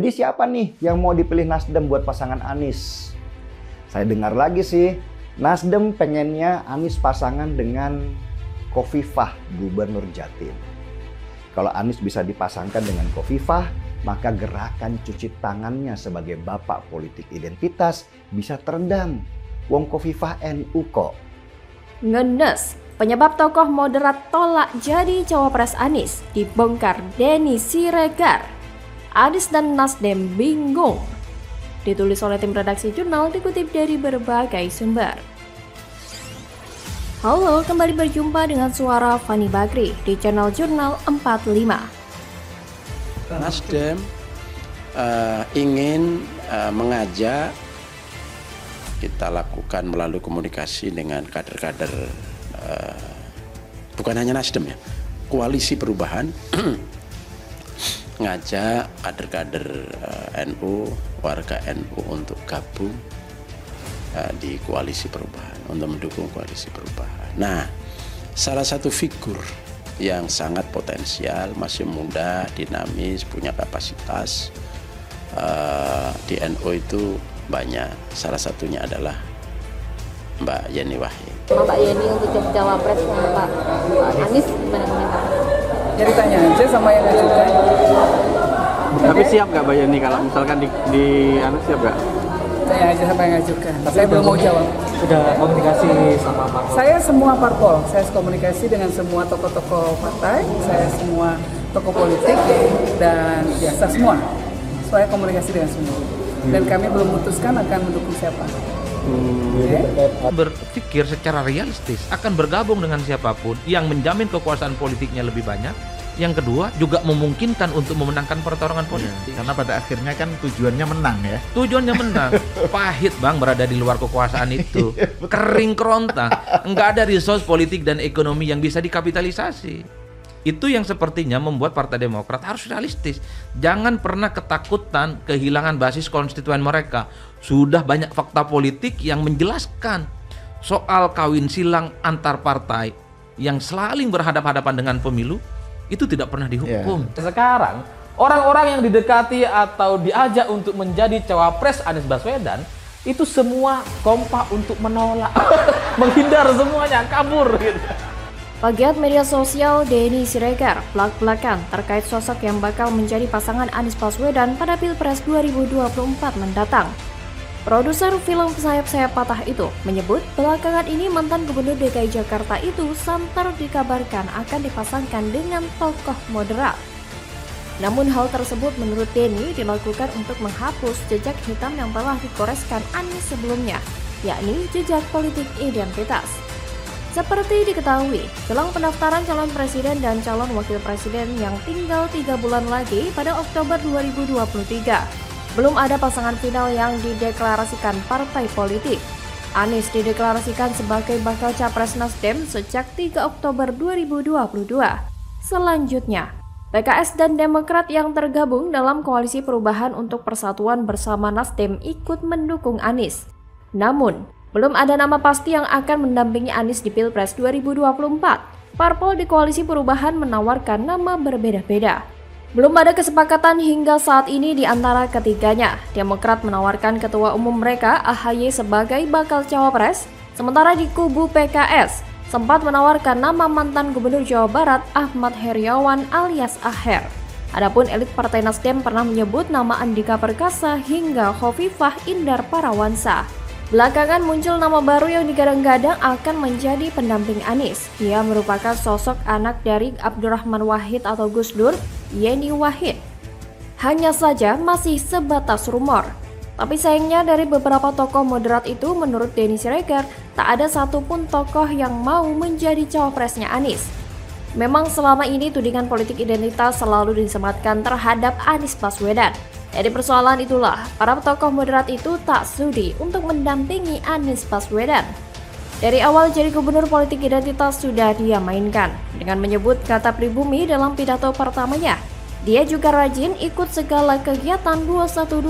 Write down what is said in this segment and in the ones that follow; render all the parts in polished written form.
Jadi siapa nih yang mau dipilih Nasdem buat pasangan Anies? Saya dengar lagi sih, Nasdem pengennya Anies pasangan dengan Khofifah, Gubernur Jatim. Kalau Anies bisa dipasangkan dengan Khofifah, maka gerakan cuci tangannya sebagai bapak politik identitas bisa teredam. Wong Khofifah NU kok. Ngenes, penyebab tokoh moderat tolak jadi cawapres Anies dibongkar Denny Siregar. Anies dan Nasdem bingung. Ditulis oleh tim redaksi jurnal, dikutip dari berbagai sumber. Halo, kembali berjumpa dengan suara Fani Bakri di channel Jurnal 45. Nasdem ingin mengajak, kita lakukan melalui komunikasi dengan kader-kader, bukan hanya Nasdem ya, Koalisi Perubahan, ngajak kader-kader NU, warga NU untuk gabung di Koalisi Perubahan, untuk mendukung Koalisi Perubahan. Nah, salah satu figur yang sangat potensial, masih muda, dinamis, punya kapasitas di NU itu banyak. Salah satunya adalah Mbak Yeni Wahid. Mbak Yeni untuk jadi cawapres Pak Anies gimana komentar? Jadi tanya aja sama yang ngajukan. Tapi siap nggak Mbak Yeni kalau misalkan di Anies siap nggak? Tanya aja sama yang ngajukan. Saya belum mau jawab. Sudah komunikasi sama parpol? Saya semua parpol. Saya komunikasi dengan semua tokoh-tokoh partai. Saya semua tokoh politik dan biasa semua. Saya komunikasi dengan semua. Dan kami belum memutuskan akan mendukung siapa. Berpikir secara realistis akan bergabung dengan siapapun yang menjamin kekuasaan politiknya lebih banyak. Yang kedua juga memungkinkan untuk memenangkan pertarungan politik. Karena pada akhirnya kan tujuannya menang ya. Tujuannya menang. Pahit bang berada di luar kekuasaan itu. Kering kerontang. Enggak ada resource politik dan ekonomi yang bisa dikapitalisasi. Itu yang sepertinya membuat Partai Demokrat harus realistis. Jangan pernah ketakutan kehilangan basis konstituen mereka. Sudah banyak fakta politik yang menjelaskan soal kawin silang antar partai yang saling berhadapan-hadapan dengan pemilu itu tidak pernah dihukum. Sekarang orang-orang yang didekati atau diajak untuk menjadi cawapres Anies Baswedan itu semua kompak untuk menolak, menghindar semuanya, kabur gitu. Pegiat media sosial Denny Siregar belak-belakan terkait sosok yang bakal menjadi pasangan Anies Baswedan pada Pilpres 2024 mendatang. Produser film Sayap-Sayap Patah itu menyebut belakangan ini mantan Gubernur DKI Jakarta itu santer dikabarkan akan dipasangkan dengan tokoh moderat. Namun hal tersebut menurut Denny dilakukan untuk menghapus jejak hitam yang telah digoreskan Anies sebelumnya, yakni jejak politik identitas. Seperti diketahui, jelang pendaftaran calon presiden dan calon wakil presiden yang tinggal 3 bulan lagi pada Oktober 2023, belum ada pasangan final yang dideklarasikan partai politik. Anies dideklarasikan sebagai bakal capres Nasdem sejak 3 Oktober 2022. Selanjutnya, PKS dan Demokrat yang tergabung dalam Koalisi Perubahan untuk Persatuan bersama Nasdem ikut mendukung Anies. Namun, belum ada nama pasti yang akan mendampingi Anies di Pilpres 2024. Parpol di Koalisi Perubahan menawarkan nama berbeda-beda. Belum ada kesepakatan hingga saat ini di antara ketiganya. Demokrat menawarkan ketua umum mereka AHY sebagai bakal cawapres, sementara di kubu PKS sempat menawarkan nama mantan Gubernur Jawa Barat Ahmad Heriawan alias Aher. Adapun elit Partai Nasdem pernah menyebut nama Andika Perkasa hingga Khofifah Indar Parawansa. Belakangan muncul nama baru yang digadang-gadang akan menjadi pendamping Anies. Dia merupakan sosok anak dari Abdurrahman Wahid atau Gus Dur, Yeni Wahid. Hanya saja masih sebatas rumor. Tapi sayangnya dari beberapa tokoh moderat itu, menurut Denny Siregar, tak ada satupun tokoh yang mau menjadi cawapresnya Anies. Memang selama ini tudingan politik identitas selalu disematkan terhadap Anies Baswedan. Dari persoalan itulah, para tokoh moderat itu tak sudi untuk mendampingi Anies Baswedan. Dari awal jadi gubernur politik identitas sudah dia mainkan, dengan menyebut kata pribumi dalam pidato pertamanya. Dia juga rajin ikut segala kegiatan 212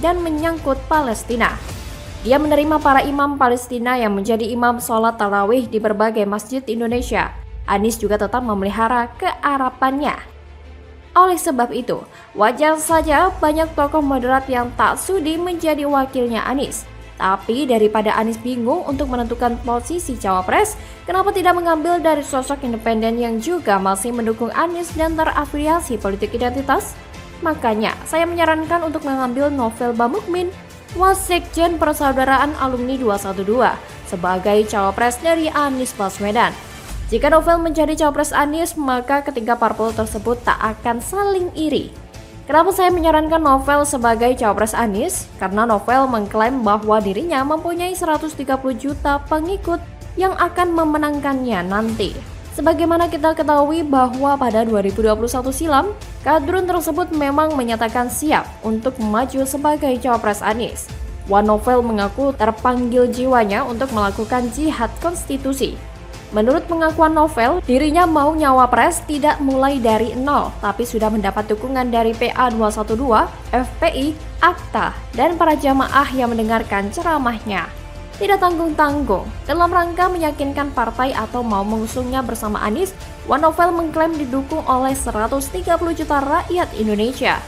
dan menyangkut Palestina. Dia menerima para imam Palestina yang menjadi imam sholat tarawih di berbagai masjid Indonesia. Anies juga tetap memelihara kearapannya. Oleh sebab itu, wajar saja banyak tokoh moderat yang tak sudi menjadi wakilnya Anies. Tapi daripada Anies bingung untuk menentukan posisi cawapres, kenapa tidak mengambil dari sosok independen yang juga masih mendukung Anies dan terafiliasi politik identitas? Makanya, saya menyarankan untuk mengambil Novel Bamukmin, Wasekjen Persaudaraan Alumni 212, sebagai cawapres dari Anies Baswedan. Jika Novel menjadi cawapres Anies, maka ketiga parpol tersebut tak akan saling iri. Kenapa saya menyarankan Novel sebagai cawapres Anies? Karena Novel mengklaim bahwa dirinya mempunyai 130 juta pengikut yang akan memenangkannya nanti. Sebagaimana kita ketahui bahwa pada 2021 silam, kadrun tersebut memang menyatakan siap untuk maju sebagai cawapres Anies. Novel mengaku terpanggil jiwanya untuk melakukan jihad konstitusi. Menurut pengakuan Novel, dirinya mau nyawapres tidak mulai dari nol, tapi sudah mendapat dukungan dari PA 212, FPI, AKTA, dan para jamaah yang mendengarkan ceramahnya. Tidak tanggung-tanggung, dalam rangka meyakinkan partai atau mau mengusungnya bersama Anies, Novel mengklaim didukung oleh 130 juta rakyat Indonesia.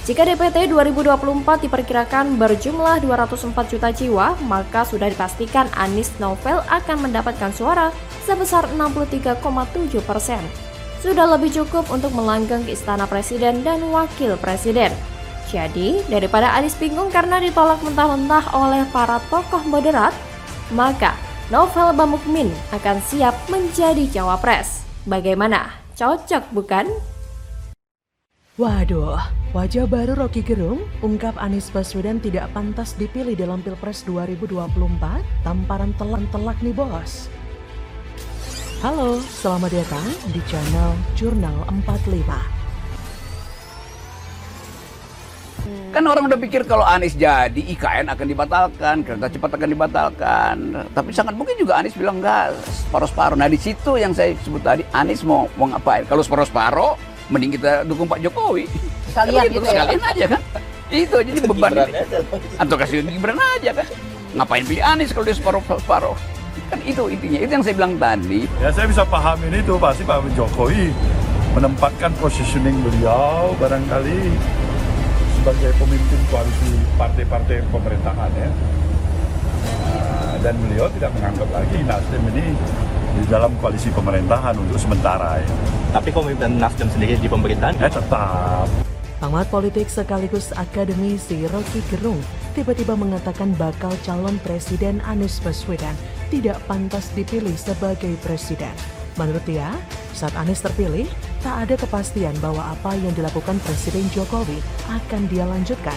Jika DPT 2024 diperkirakan berjumlah 204 juta jiwa, maka sudah dipastikan Anies Novel akan mendapatkan suara sebesar 63,7%. Sudah lebih cukup untuk melanggang ke Istana Presiden dan Wakil Presiden. Jadi, daripada Anies bingung karena ditolak mentah-mentah oleh para tokoh moderat, maka Novel Bamukmin akan siap menjadi cawapres. Bagaimana? Cocok bukan? Waduh, wajah baru Rocky Gerung ungkap Anies Baswedan tidak pantas dipilih dalam Pilpres 2024, tamparan telak nih bos. Halo, selamat datang di channel Jurnal 45. Kan orang udah pikir kalau Anies jadi IKN akan dibatalkan, kereta cepat akan dibatalkan. Tapi sangat mungkin juga Anies bilang enggak, separuh-separuh. Nah di situ yang saya sebut tadi, Anies mau ngapain? Kalau separuh-separuh, mending kita dukung Pak Jokowi. Sekalian gitu ya? Sekalian aja kan. Itu jadi beban ini. Atau kasih Gibran aja kan. Ngapain pilih Anies kalau dia separuh-separuh? Kan itu intinya, itu yang saya bilang tadi. Ya saya bisa pahamin itu, pasti Pak Jokowi menempatkan positioning beliau barangkali sebagai pemimpin koalisi partai-partai pemerintahan ya. Dan beliau tidak menganggap lagi Nasdem ini di dalam koalisi pemerintahan untuk sementara ya. Tapi komitmen Nasdem sendiri di pemerintahan? Tetap. Pengamat politik sekaligus akademisi Rocky Gerung tiba-tiba mengatakan bakal calon presiden Anies Baswedan tidak pantas dipilih sebagai presiden. Menurut dia, saat Anies terpilih, tak ada kepastian bahwa apa yang dilakukan Presiden Jokowi akan dia lanjutkan.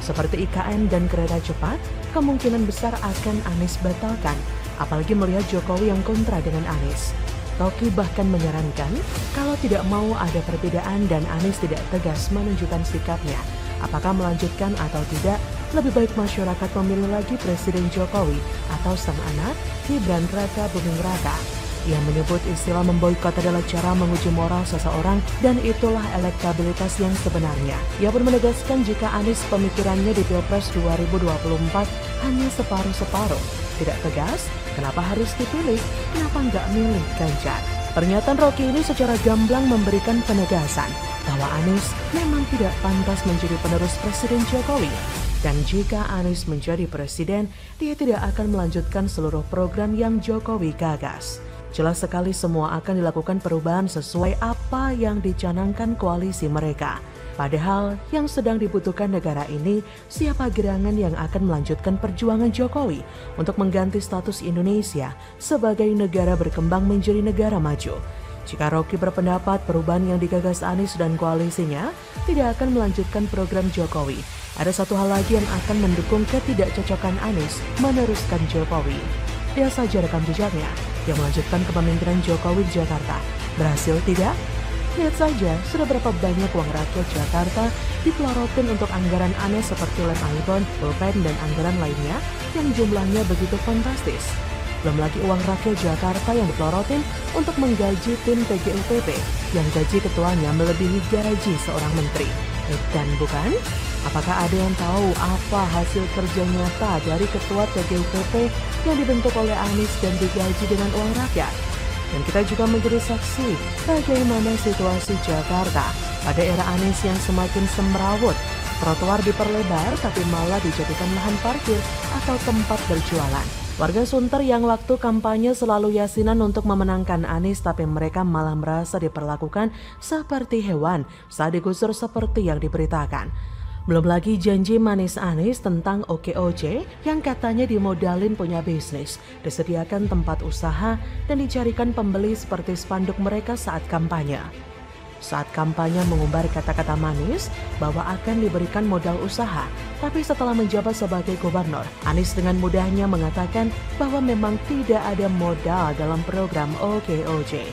Seperti IKN dan kereta cepat, kemungkinan besar akan Anies batalkan, apalagi melihat Jokowi yang kontra dengan Anies. Rocky bahkan menyarankan kalau tidak mau ada perbedaan dan Anies tidak tegas menunjukkan sikapnya, apakah melanjutkan atau tidak, lebih baik masyarakat memilih lagi Presiden Jokowi atau sang anak Gibran Raka Buming Raka. Ia menyebut istilah memboikot adalah cara menguji moral seseorang dan itulah elektabilitas yang sebenarnya. Ia pun menegaskan jika Anies pemikirannya di Pilpres 2024 hanya separuh-separuh. Tidak tegas, kenapa harus dipilih? Kenapa nggak milih Ganjar? Pernyataan Rocky ini secara gamblang memberikan penegasan bahwa Anies memang tidak pantas menjadi penerus Presiden Jokowi. Dan jika Anies menjadi presiden, dia tidak akan melanjutkan seluruh program yang Jokowi gagas. Jelas sekali semua akan dilakukan perubahan sesuai apa yang dicanangkan koalisi mereka. Padahal yang sedang dibutuhkan negara ini siapa gerangan yang akan melanjutkan perjuangan Jokowi untuk mengganti status Indonesia sebagai negara berkembang menjadi negara maju. Jika Rocky berpendapat perubahan yang digagas Anies dan koalisinya tidak akan melanjutkan program Jokowi, ada satu hal lagi yang akan mendukung ketidakcocokan Anies meneruskan Jokowi. Lihat saja rekam jejaknya yang melanjutkan kepemimpinan Jokowi di Jakarta. Berhasil tidak? Lihat saja sudah berapa banyak uang rakyat Jakarta dipelorotin untuk anggaran aneh seperti lem Aibon, pulpen, dan anggaran lainnya yang jumlahnya begitu fantastis. Belum lagi uang rakyat Jakarta yang dipelorotin untuk menggaji tim TGUPP yang gaji ketuanya melebihi gaji seorang menteri. Dan bukan? Apakah ada yang tahu apa hasil kerja nyata dari ketua TGUPP yang dibentuk oleh Anies dan digaji dengan uang rakyat? Dan kita juga menjadi saksi bagaimana situasi Jakarta Pada era Anies yang semakin semrawut, trotoar diperlebar tapi malah dijadikan lahan parkir atau tempat berjualan. Warga Sunter yang waktu kampanye selalu yasinan untuk memenangkan Anies, tapi mereka malah merasa diperlakukan seperti hewan saat digusur seperti yang diberitakan. Belum lagi janji manis Anies tentang OKOJ yang katanya dimodalin punya bisnis, disediakan tempat usaha, dan dicarikan pembeli seperti spanduk mereka saat kampanye. Saat kampanye mengumbar kata-kata manis bahwa akan diberikan modal usaha, tapi setelah menjabat sebagai gubernur, Anies dengan mudahnya mengatakan bahwa memang tidak ada modal dalam program OKOJ.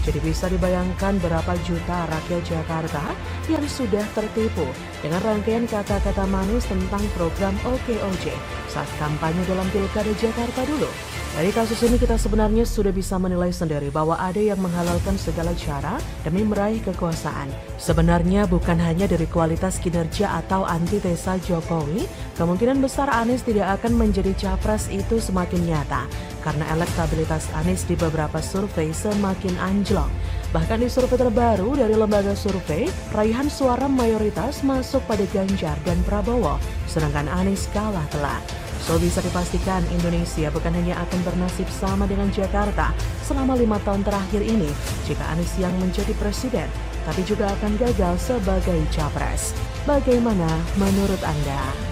Jadi bisa dibayangkan berapa juta rakyat Jakarta yang sudah tertipu dengan rangkaian kata-kata manis tentang program OKOJ saat kampanye dalam Pilkada Jakarta dulu. Dari kasus ini kita sebenarnya sudah bisa menilai sendiri bahwa ada yang menghalalkan segala cara demi meraih kekuasaan. Sebenarnya bukan hanya dari kualitas kinerja atau antitesa Jokowi, kemungkinan besar Anies tidak akan menjadi capres itu semakin nyata karena elektabilitas Anies di beberapa survei semakin anjlok. Bahkan di survei terbaru dari lembaga survei, raihan suara mayoritas masuk pada Ganjar dan Prabowo, sedangkan Anies kalah telak. So bisa dipastikan Indonesia bukan hanya akan bernasib sama dengan Jakarta selama 5 tahun terakhir ini jika Anies yang menjadi presiden, tapi juga akan gagal sebagai capres. Bagaimana menurut Anda?